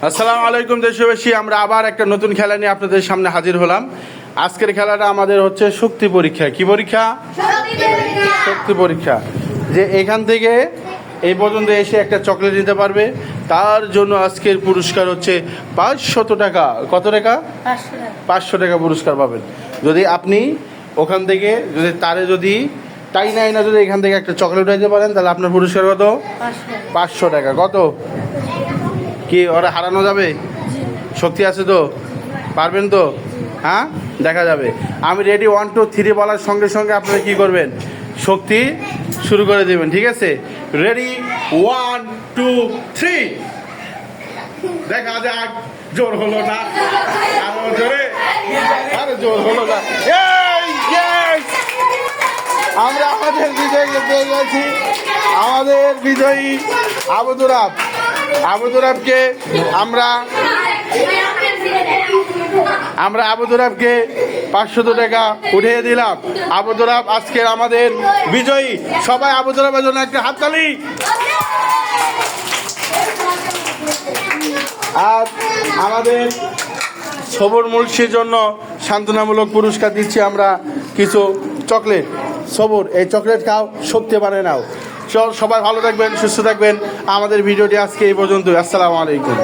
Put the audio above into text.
আসসালামু আলাইকুম দেশবাসী, আমরা আবার একটা নতুন খেলা নিয়ে আপনাদের সামনে হাজির হলাম। আজকের খেলাটা আমাদের হচ্ছে শক্তি পরীক্ষা। কি পরীক্ষা? শক্তি পরীক্ষা। যে এখান থেকে এই পর্যন্ত এসে একটা চকলেট নিতে পারবে, তার জন্য আজকের পুরস্কার হচ্ছে 500 টাকা। কত টাকা? 500 টাকা পুরস্কার পাবেন। যদি আপনি ওখান থেকে যদি টাই নাই না, যদি এখান থেকে একটা চকলেট উঠাইতে পারেন, তাহলে আপনার পুরস্কার কত? 500 টাকা। কত কি ওরা হারানো যাবে? শক্তি আছে তো? পারবেন তো? হ্যাঁ, দেখা যাবে। আমি রেডি 1 2 3 বলার সঙ্গে সঙ্গে আপনারা কি করবেন? শক্তি শুরু করে দেবেন, ঠিক আছে? রেডি 1 2 3। দেখা যাক। জোর হলো না, আরো জোরে, আরো জোর হলো না। আমরা আমাদের বিজয়ীকে পেয়ে গেছি। আমাদের বিজয়ী আবুদুরাবকে আমরা আবুদুরাবকে 500 টাকা উঠিয়ে দিলাম। আবুদুরাব আজকে আমাদের বিজয়ী। সবাই আবুদুরাবের জন্য একটা হাততালি। আর আমাদের সবর মুলসির জন্য সান্ত্বনামূলক পুরস্কার দিচ্ছি আমরা কিছু চকলেট। সবর, এই চকলেট খাও, শক্তি বানিয়ে নাও। সবাই ভালো থাকবেন, সুস্থ থাকবেন। আমাদের ভিডিওটি আজকে এই পর্যন্ত। আসসালামু আলাইকুম।